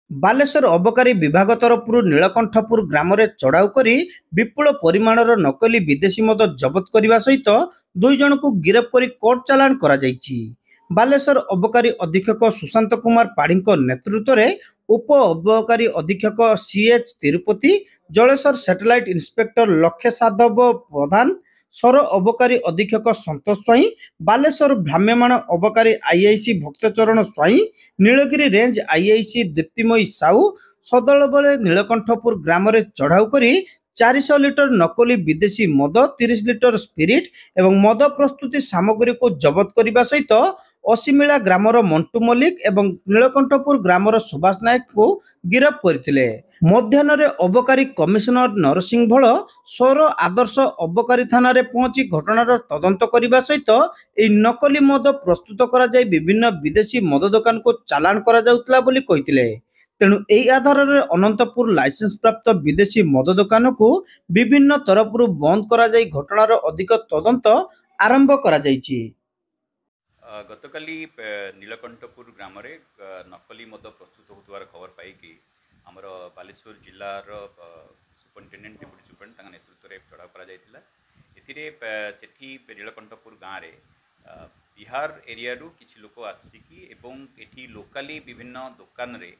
ବାଲେଶ୍ୱର ଅବକାରୀ ବିଭାଗ ତରଫରୁ ନୀଳକଣ୍ଠପୁର ଗ୍ରାମରେ ଚଢ଼ାଉ କରି ବିପୁଳ ପରିମାଣର ନକଲି ବିଦେଶୀ ମଦ ଜବତ କରିବା ସହିତ ଦୁଇ ଜଣଙ୍କୁ ଗିରଫ କରି କୋର୍ଟ ଚାଲାଣ କରାଯାଇଛି। ବାଲେଶ୍ୱର ଅବକାରୀ ଅଧୀକ୍ଷକ ସୁଶାନ୍ତ କୁମାର ପାଢ଼ୀଙ୍କ ନେତୃତ୍ୱରେ ଉପ ଅବକାରୀ ଅଧୀକ୍ଷକ CH Tirupati, Jaleswar satellite inspector ଲକ୍ଷେ ସାଧବ ପ୍ରଧାନ, ସର ଅବକାରୀ ଅଧୀକ୍ଷକ ସନ୍ତୋଷ ସ୍ୱାଇଁ, ବାଲେଶ୍ୱର ଭ୍ରାମ୍ୟମାଣ ଅବକାରୀ IIC Bhaktacharan Swain, Nilgiri range IIC Diptimayee Sahu ସଦଳବଳେ ନୀଳକଣ୍ଠପୁର ଗ୍ରାମରେ ଚଢ଼ାଉ କରି 400 ଲିଟର ନକଲି ବିଦେଶୀ ମଦ, 30 ଲିଟର ସ୍ପିରିଟ୍ ଏବଂ ମଦ ପ୍ରସ୍ତୁତି ସାମଗ୍ରୀକୁ ଜବତ କରିବା ସହିତ ଅସିମିଳା ଗ୍ରାମର ମଣ୍ଟୁ ମଲ୍ଲିକ ଏବଂ ନୀଳକଣ୍ଠପୁର ଗ୍ରାମର ସୁଭାଷ ନାୟକଙ୍କୁ ଗିରଫ କରିଥିଲେ। ମଧ୍ୟାହ୍ନରେ ଅବକାରୀ କମିଶନର ନରସିଂହ ଭୋଳ ସୌର ଆଦର୍ଶ ଅବକାରୀ ଥାନାରେ ପହଞ୍ଚି ଘଟଣାର ତଦନ୍ତ କରିବା ସହିତ ଏହି ନକଲି ମଦ ପ୍ରସ୍ତୁତ କରାଯାଇ ବିଭିନ୍ନ ବିଦେଶୀ ମଦ ଦୋକାନକୁ ଚାଲାଣ କରାଯାଉଥିଲା ବୋଲି କହିଥିଲେ। ତେଣୁ ଏହି ଆଧାରରେ ଅନନ୍ତପୁର ଲାଇସେନ୍ସ ପ୍ରାପ୍ତ ବିଦେଶୀ ମଦ ଦୋକାନକୁ ବିଭିନ୍ନ ତରଫରୁ ବନ୍ଦ କରାଯାଇ ଘଟଣାର ଅଧିକ ତଦନ୍ତ ଆରମ୍ଭ କରାଯାଇଛି। ଗତକାଲି ନୀଳକଣ୍ଠପୁର ଗ୍ରାମରେ ନକଲି ମଦ ପ୍ରସ୍ତୁତ ହେଉଥିବାର ଖବର ପାଇକି ଆମର ବାଲେଶ୍ୱର ଜିଲ୍ଲାର ସୁପରିଟେଣ୍ଡେଣ୍ଟ ଡେପୁଟି ସୁପରିଟେଣ୍ଡେଣ୍ଟ ତାଙ୍କ ନେତୃତ୍ୱରେ ଚଢ଼ାଉ କରାଯାଇଥିଲା। ଏଥିରେ ସେଠି ନୀଳକଣ୍ଠପୁର ଗାଁରେ ବିହାର ଏରିଆରୁ କିଛି ଲୋକ ଆସିକି ଏବଂ ଏଠି ଲୋକାଲି ବିଭିନ୍ନ ଦୋକାନରେ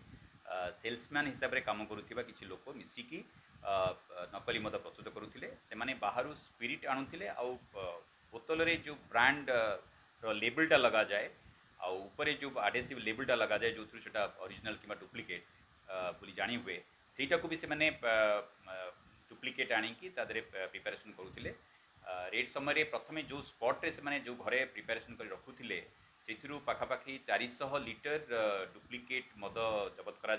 ସେଲ୍ସମ୍ୟାନ୍ ହିସାବରେ କାମ କରୁଥିବା କିଛି ଲୋକ ମିଶିକି ନକଲି ମଦ ପ୍ରସ୍ତୁତ କରୁଥିଲେ। ସେମାନେ ବାହାରୁ ସ୍ପିରିଟ୍ ଆଣୁଥିଲେ ଆଉ ବୋତଲରେ ଯେଉଁ ବ୍ରାଣ୍ଡ लेबलटा लगा जाए आउे जो आडेसिव लेबलटा लगा जाए जो थ्रू से ओरिजिनल कि डुप्लिकेट बोली जानी हुए सहीटा को भी से मैंने डुप्लिकेट आनिकी तादरे प्रिपेरेसन करुले। रेड समय प्रथम जो स्पट्रे से मैंने जो घरे प्रिपेरेसन कर रखुले से पाखापाखि 400 लिटर डुप्लिकेट मद जबत करा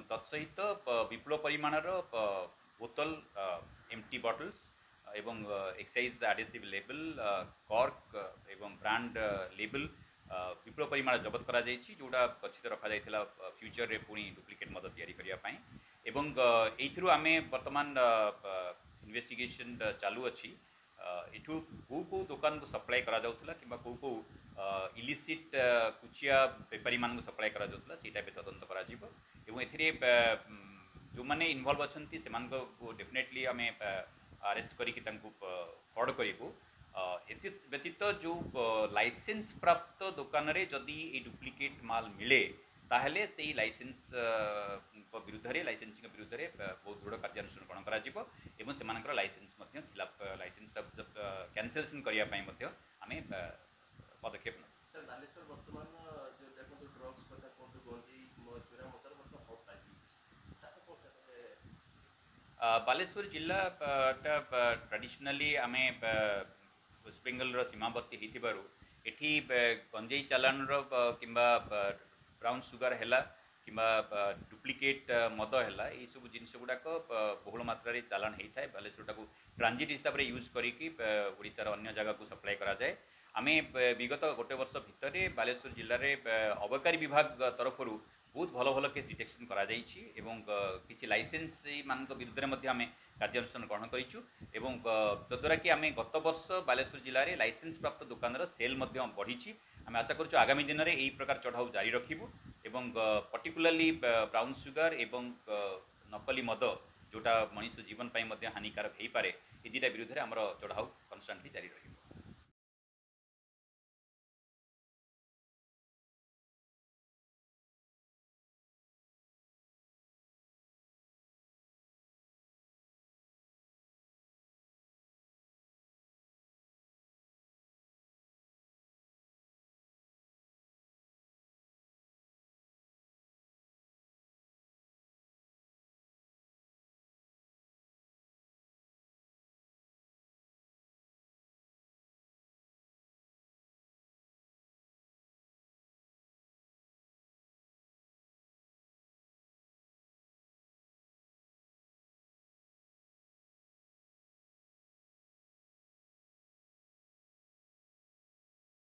तत्सहित विपुल परिमाणर बोतल एम्प्टी बॉटल्स एवं एक्साइज आडेसिव लेबल कॉर्क एवं ब्रांड लेबल विपुल परिमाण जबत करा जोड़ा गच्छित रखा जाइथिला फ्यूचर रे पुणी डुप्लिकेट मद तैयारी करिया पई एवं एइथिरु आमे वर्तमान इन्वेस्टिगेशन चालू अछि। एठू को दुकान को सप्लाई करा जाउथला किबा को इलिसिट कुचिया बेपारी मान को सप्लाई करा जाउथला सेटा बे तदंत करा जिवो एवं एथिरे जो माने इन्वॉल्व अछंती से मान को डेफिनेटली आमे अरेस्ट करी फॉर्ड करूँ। एति व्यतीत जो लाइसेंस प्राप्त दुकान रे जदि ये डुप्लिकेट माल मिले ताहले से लाइसेंस विरुद्ध लाइसेंसिंग विरुद्ध बहुत दृढ़ कार्यानुष्ठान ग्रहण करा से लाइसेंस खिलाफ लाइसेंस कैंसलेशन करने आम पदक्षेप बालेश्वर जिला ट्रेडिशनली आम वेस्ट बेंगल सीमावर्ती होइथिबारु एठी गंजेई चालान कि ब्राउन सुगर है कि डुप्लिकेट मद है ये सब जिनस गुड़ाक बहुल मात्रा चालान होता है। बालेश्वर टाक ट्रांजिट हिसाब से यूज करशार अन्य जगह को सप्लाई करा जाए। आम विगत गोटे वर्ष भितर बालेश्वर जिले में अबकारी विभाग तरफ बहुत भल भल केस डिटेक्शन करा किसी लाइसेंस मान विरुद्ध में आम कार्यानुष्ठान ग्रहण करूँ तद्वारा कि आम गत वर्ष बालेश्वर जिले में लाइसेंस प्राप्त दुकान सेल बढ़ी। आम आशा करूँ आगामी दिन में यही प्रकार चढ़ाऊ जारी रखू एवं पर्टिकुलाली ब्राउन सुगर एवं नकली मद जोटा मनीष जीवन पर हानिकारक हो पाए ये दुटा विरुद्ध में आम चढ़ाऊ कन्स्टांटली जारी रही।